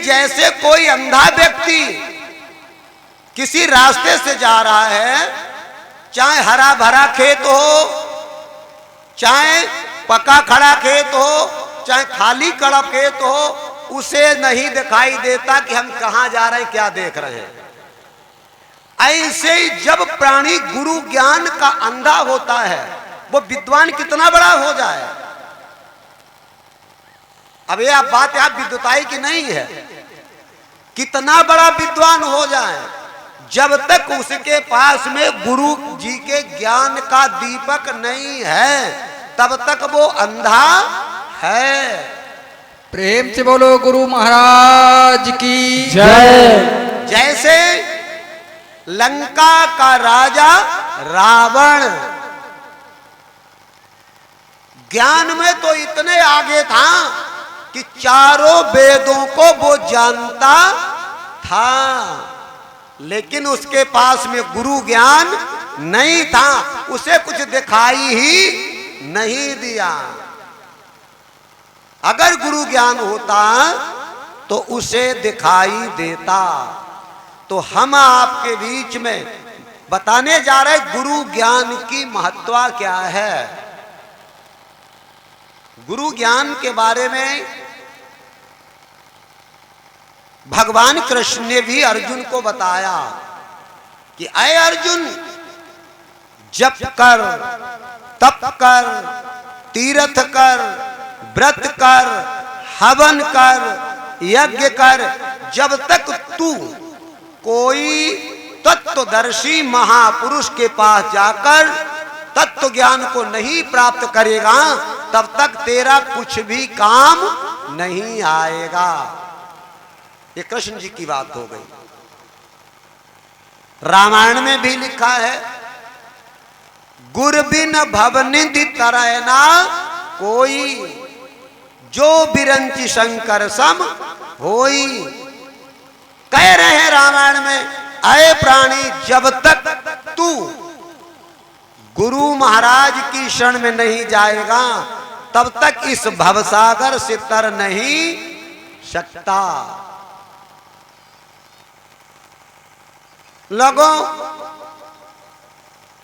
जैसे कोई अंधा व्यक्ति किसी रास्ते से जा रहा है, चाहे हरा भरा खेत हो, चाहे पका खड़ा खेत हो, चाहे खाली कड़ा खेत हो, उसे नहीं दिखाई देता कि हम कहां जा रहे हैं, क्या देख रहे हैं। ऐसे ही जब प्राणी गुरु ज्ञान का अंधा होता है, वो विद्वान कितना बड़ा हो जाए। अब ये बात आप विद्वताई की नहीं है, कितना बड़ा विद्वान हो जाए, जब तक उसके पास में गुरु जी के ज्ञान का दीपक नहीं है, तब तक वो अंधा है। प्रेम से बोलो गुरु महाराज की जय। जैसे लंका का राजा रावण ज्ञान में तो इतने आगे था कि चारों वेदों को वो जानता था, लेकिन उसके पास में गुरु ज्ञान नहीं था, उसे कुछ दिखाई ही नहीं दिया। अगर गुरु ज्ञान होता तो उसे दिखाई देता। तो हम आपके बीच में बताने जा रहे गुरु ज्ञान की महत्ता क्या है। गुरु ज्ञान के बारे में भगवान कृष्ण ने भी अर्जुन को बताया कि अय अर्जुन, जप कर, तप कर, तीर्थ कर, व्रत कर, हवन कर, यज्ञ कर, जब तक तू कोई तत्वदर्शी महापुरुष के पास जाकर तत्व ज्ञान को नहीं प्राप्त करेगा, तब तक तेरा कुछ भी काम नहीं आएगा। ये कृष्ण जी की बात हो गई। रामायण में भी लिखा है, गुर बिन भवनिधि तरैना कोई, जो बिरंची शंकर सम होई। कह रहे हैं रामायण में, अय प्राणी, जब तक तू गुरु महाराज की शरण में नहीं जाएगा, तब तक इस भवसागर से तर नहीं सकता। लोगों,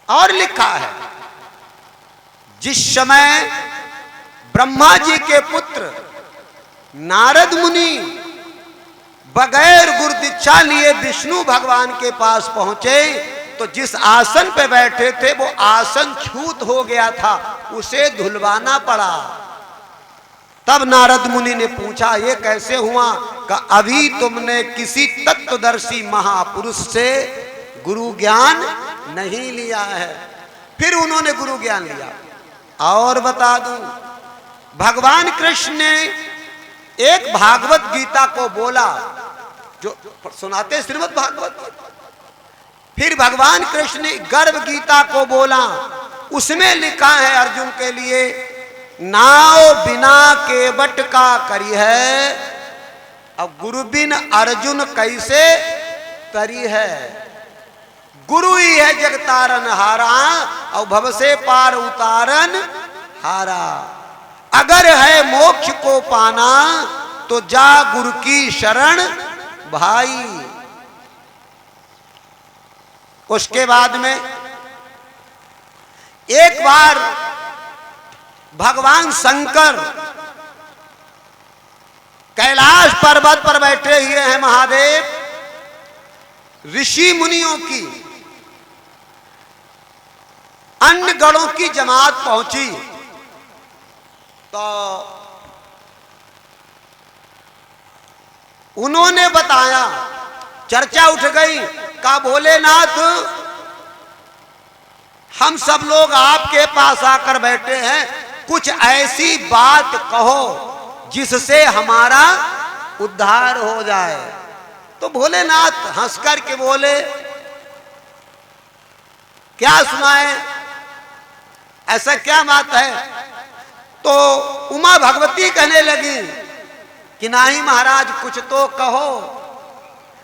और लिखा है, जिस समय ब्रह्मा जी के पुत्र नारद मुनि बगैर गुरु दीक्षा लिए विष्णु भगवान के पास पहुंचे, तो जिस आसन पे बैठे थे वो आसन छूत हो गया था, उसे धुलवाना पड़ा। तब नारद मुनि ने पूछा, ये कैसे हुआ? कि अभी तुमने किसी तत्वदर्शी महापुरुष से गुरु ज्ञान नहीं लिया है। फिर उन्होंने गुरु ज्ञान लिया। और बता दूं, भगवान कृष्ण ने एक भागवत गीता को बोला, जो सुनाते श्रीमद् भागवत। फिर भगवान कृष्ण ने गर्भ गीता को बोला, उसमें लिखा है अर्जुन के लिए, नाव बिना केवट का करी है, अब गुरु बिन अर्जुन कैसे तरी है। गुरु ही है जगतारन हारा, और भव से पार उतारन हारा। अगर है मोक्ष को पाना, तो जा गुरु की शरण भाई। उसके बाद में एक बार भगवान शंकर कैलाश पर्वत पर बैठे हुए हैं महादेव, ऋषि मुनियों की अन्य गणों की जमात पहुंची, तो उन्होंने बताया, चर्चा उठ गई, का भोलेनाथ, हम सब लोग आपके पास आकर बैठे हैं, कुछ ऐसी बात कहो जिससे हमारा उद्धार हो जाए। तो भोलेनाथ हंसकर के बोले, क्या सुनाए, ऐसा क्या बात है? तो उमा भगवती कहने लगी कि नहीं महाराज, कुछ तो कहो,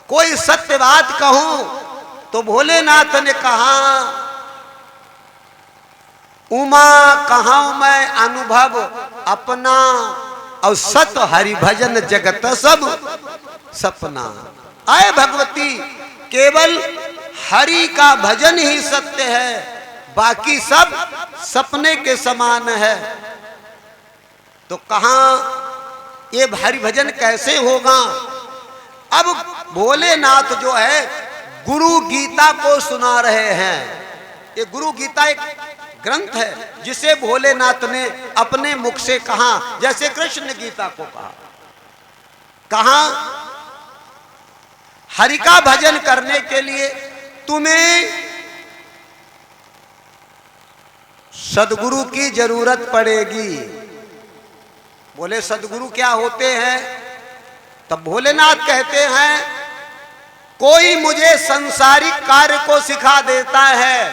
कोई सत्य बात कहो। तो भोलेनाथ ने कहा, उमा कहां मैं अनुभव अपना, और सत हरि भजन जगत सब सपना। आए भगवती, केवल हरि का भजन ही सत्य है, बाकी सब सपने के समान है। तो कहां ये हरि भजन कैसे होगा? अब भोलेनाथ जो है गुरु गीता को सुना रहे हैं। ये गुरु गीता एक ग्रंथ है जिसे भोलेनाथ ने अपने मुख से कहा, जैसे कृष्ण गीता को कहा हरि का भजन करने के लिए तुम्हें सदगुरु की जरूरत पड़ेगी। बोले सदगुरु क्या होते हैं? तब भोलेनाथ कहते हैं कोई मुझे संसारिक कार्य को सिखा देता है,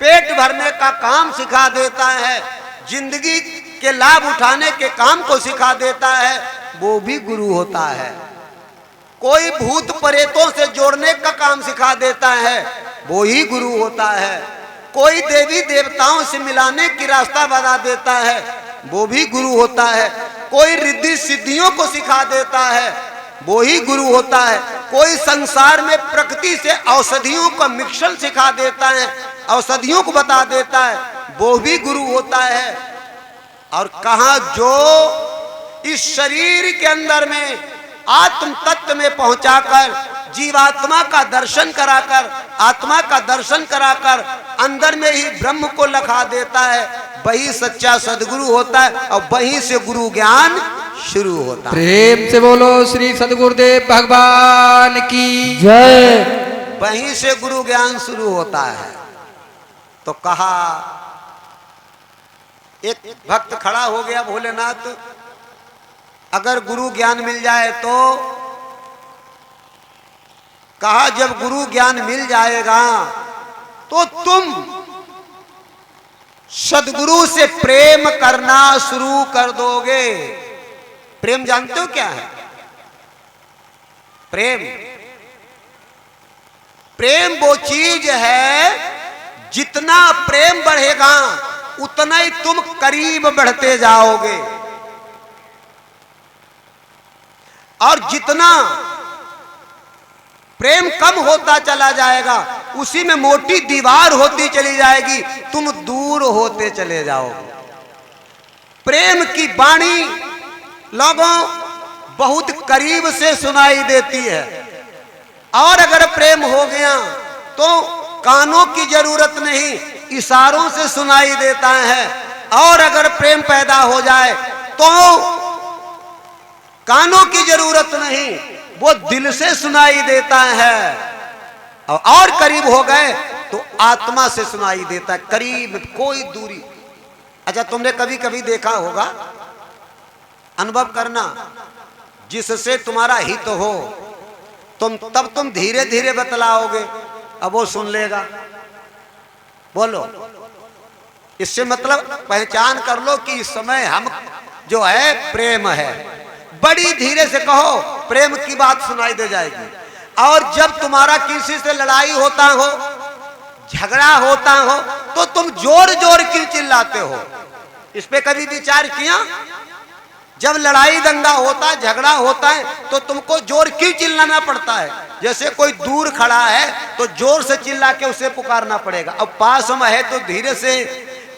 पेट भरने का काम सिखा देता है, जिंदगी के लाभ उठाने के काम को सिखा देता है, वो भी गुरु होता है। कोई भूत प्रेतों से जोड़ने का काम सिखा देता है, वो ही गुरु होता है। कोई देवी देवताओं से मिलाने की रास्ता बता देता है, वो भी गुरु होता है। कोई रिद्धि सिद्धियों को सिखा देता है, वो ही गुरु होता है। कोई संसार में प्रकृति से औषधियों का मिश्रण सिखा देता है, औषधियों को बता देता है, वो भी गुरु होता है। और कहा जो इस शरीर के अंदर में आत्म तत्व में पहुंचाकर जीवात्मा का दर्शन कराकर, आत्मा का दर्शन कराकर अंदर में ही ब्रह्म को लखा देता है, वही सच्चा सदगुरु होता है। और वहीं से गुरु ज्ञान शुरू होता है। प्रेम से बोलो श्री सदगुरुदेव भगवान की जय। वहीं से गुरु ज्ञान शुरू होता है। तो कहा एक भक्त खड़ा हो गया, भोलेनाथ अगर गुरु ज्ञान मिल जाए तो? कहा जब गुरु ज्ञान मिल जाएगा तो तुम सदगुरु से प्रेम करना शुरू कर दोगे। प्रेम जानते हो क्या है? प्रेम, प्रेम वो चीज है जितना प्रेम बढ़ेगा उतना ही तुम करीब बढ़ते जाओगे, और जितना प्रेम कम होता चला जाएगा उसी में मोटी दीवार होती चली जाएगी, तुम दूर होते चले जाओगे। प्रेम की वाणी लोगों बहुत करीब से सुनाई देती है, और अगर प्रेम हो गया तो कानों की जरूरत नहीं, इशारों से सुनाई देता है। और अगर प्रेम पैदा हो जाए तो कानों की जरूरत नहीं, वो दिल से सुनाई देता है। और करीब हो गए तो आत्मा से सुनाई देता है, करीब कोई दूरी। अच्छा, तुमने कभी कभी देखा होगा, अनुभव करना, जिससे तुम्हारा हित हो तब तुम धीरे धीरे बतलाओगे, अब वो सुन लेगा। बोलो, इससे मतलब पहचान कर लो कि इस समय हम जो है प्रेम है। बड़ी धीरे से कहो, प्रेम की बात सुनाई दे जाएगी। और जब तुम्हारा किसी से लड़ाई होता हो, झगड़ा होता हो, तो तुम जोर जोर क्यों चिल्लाते हो? इस पे कभी विचार किया? जब लड़ाई दंगा होता है, झगड़ा होता है, तो तुमको जोर क्यों चिल्लाना पड़ता है? जैसे कोई दूर खड़ा है तो जोर से चिल्ला के उसे पुकारना पड़ेगा, अब पास में है तो धीरे से।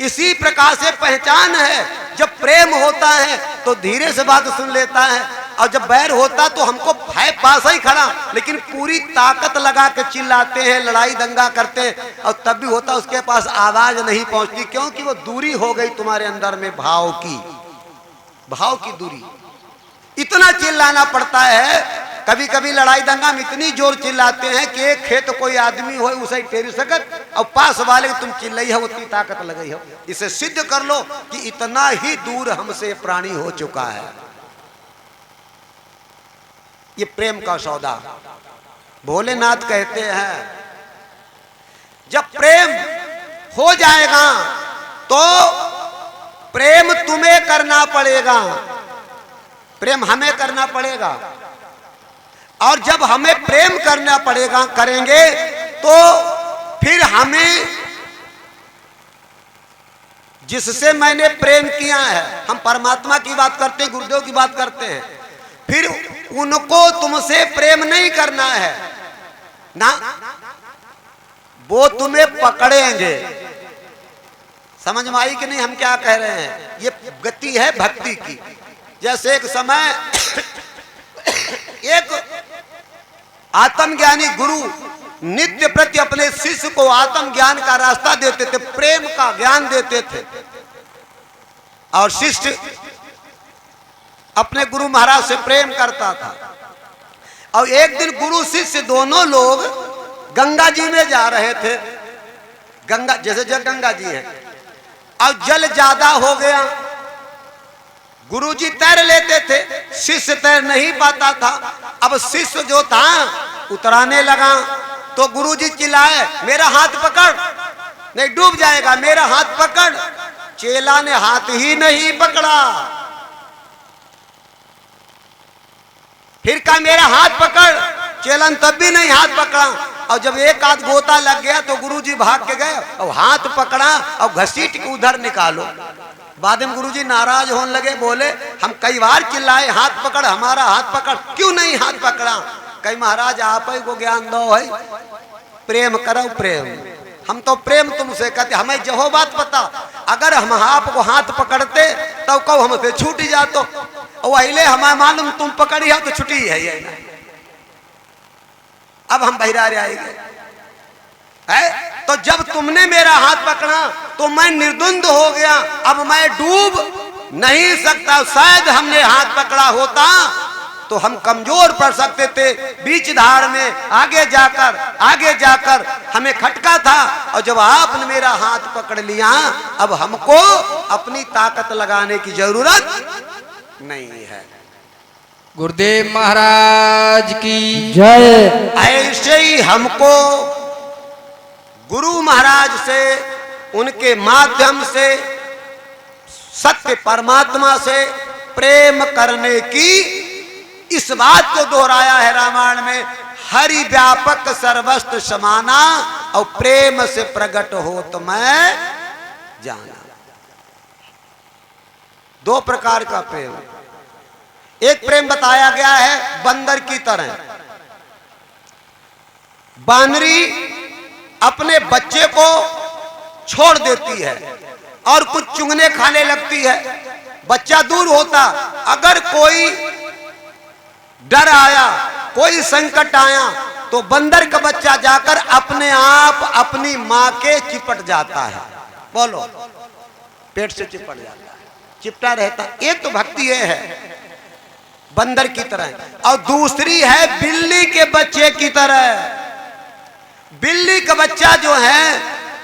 इसी प्रकार से पहचान है, जब प्रेम होता है तो धीरे से बात सुन लेता है, और जब बैर होता तो हमको है पास ही खड़ा, लेकिन पूरी ताकत लगा के चिल्लाते हैं, लड़ाई दंगा करते हैं, और तब भी होता उसके पास आवाज नहीं पहुंचती, क्योंकि वो दूरी हो गई तुम्हारे अंदर में, भाव की दूरी। इतना चिल्लाना पड़ता है। कभी कभी लड़ाई दंगा में इतनी जोर चिल्लाते हैं कि एक खेत कोई आदमी हो उसे टेरी सकत, और पास वाले तुम चिल्लाई हो, उतनी ताकत लगाई हो। इसे सिद्ध कर लो कि इतना ही दूर हमसे प्राणी हो चुका है। ये प्रेम का सौदा। भोलेनाथ कहते हैं जब प्रेम हो जाएगा तो प्रेम तुम्हें करना पड़ेगा, प्रेम हमें करना पड़ेगा। और जब हमें प्रेम करना पड़ेगा, करेंगे तो फिर हमें जिससे मैंने प्रेम किया है, हम परमात्मा की बात करते हैं, गुरुदेव की बात करते हैं, फिर उनको तुमसे प्रेम नहीं करना है ना, वो तुम्हें पकड़ेंगे। समझ में आई कि नहीं हम क्या कह रहे हैं? ये गति है भक्ति की। जैसे एक समय एक आत्मज्ञानी गुरु नित्य प्रति अपने शिष्य को आत्मज्ञान का रास्ता देते थे, प्रेम का ज्ञान देते थे, और शिष्य अपने गुरु महाराज से प्रेम करता था। और एक दिन गुरु शिष्य दोनों लोग गंगा जी में जा रहे थे। गंगा जैसे जग गंगा जी है, और जल ज्यादा हो गया। गुरुजी तैर लेते थे, शिष्य तैर नहीं पाता था। अब शिष्य जो था उतराने लगा, तो गुरुजी चिल्लाए, मेरा हाथ पकड़, नहीं डूब जाएगा, मेरा हाथ पकड़। चेला ने हाथ ही नहीं पकड़ा। फिर कहा मेरा हाथ पकड़, चेला ने तब भी नहीं हाथ पकड़ा। और जब एक आध गोता लग गया तो गुरुजी भाग के गए और हाथ पकड़ा और घसीट के उधर निकालो। बाद में गुरुजी नाराज होने लगे, बोले हम कई बार चिल्लाए हाथ पकड़, हमारा हाथ पकड़, क्यों नहीं हाथ पकड़ा? कई महाराज आप ही को ज्ञान दो है, प्रेम करो प्रेम। हम तो प्रेम तुमसे कहते, हमें जो बात पता, अगर हम आपको हाथ पकड़ते तो कब हमसे छूट जातो, और अहिले हमें मालूम तुम पकड़ी हो तो छुट्टी है ये ना। अब हम बहिरारे आएंगे है, तो जब तुमने मेरा हाथ पकड़ा तो मैं निर्द्वंद हो गया, अब मैं डूब नहीं सकता। शायद हमने हाथ पकड़ा होता तो हम कमजोर पड़ सकते थे, बीच धार में आगे जाकर हमें खटका था। और जब आपने मेरा हाथ पकड़ लिया, अब हमको अपनी ताकत लगाने की जरूरत नहीं है। गुरुदेव महाराज की जय। ऐसे ही हमको गुरु महाराज से, उनके माध्यम से, सत्य परमात्मा से प्रेम करने की इस बात को दोहराया है रामायण में, हरि व्यापक सर्वस्त्र समाना, और प्रेम से प्रकट हो तो मैं जाना। दो प्रकार का प्रेम। एक प्रेम बताया गया है बंदर की तरह। बानरी अपने बच्चे को छोड़ देती है और कुछ चुंगने खाने लगती है, बच्चा दूर होता। अगर कोई डर आया, कोई संकट आया, तो बंदर का बच्चा जाकर अपने आप अपनी मां के चिपट जाता है। बोलो, पेट से चिपट जाता है, चिपटा रहता। एक तो भक्ति ये है बंदर की तरह, और दूसरी है बिल्ली के बच्चे की तरह। बिल्ली का बच्चा जो है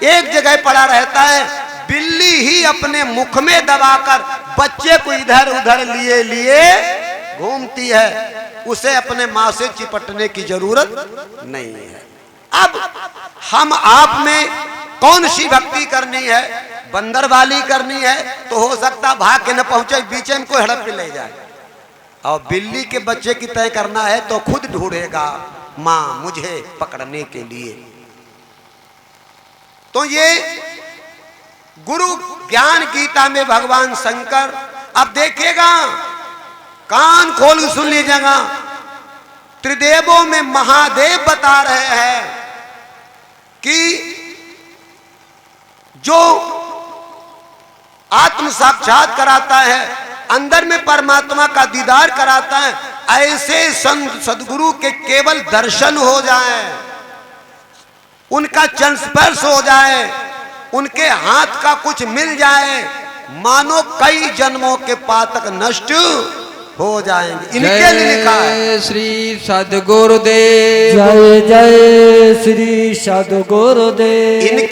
एक जगह पड़ा रहता है, बिल्ली ही अपने मुख में दबाकर बच्चे को इधर उधर लिए लिए घूमती है, उसे अपने मां से चिपटने की जरूरत नहीं है। अब हम आप में कौन सी भक्ति करनी है? बंदर वाली करनी है तो हो सकता भाग के न पहुंचे, बीच में कोई हड़प के ले जाए। और बिल्ली के बच्चे की तय करना है तो खुद ढूंढेगा मां मुझे पकड़ने के लिए। तो ये गुरु ज्ञान गीता में भगवान शंकर, अब देखिएगा, कान खोल सुन लीजिएगा, त्रिदेवों में महादेव बता रहे हैं कि जो आत्म साक्षात कराता है, अंदर में परमात्मा का दीदार कराता है, ऐसे संत सदगुरु के केवल दर्शन हो जाए, उनका चरण स्पर्श हो जाए, उनके हाथ का कुछ मिल जाए, मानो कई जन्मों के पातक नष्ट हो जाएंगे। इनके लिए लिखा है श्री सद्गुरुदेव। जय जय श्री सद्गुरुदेव।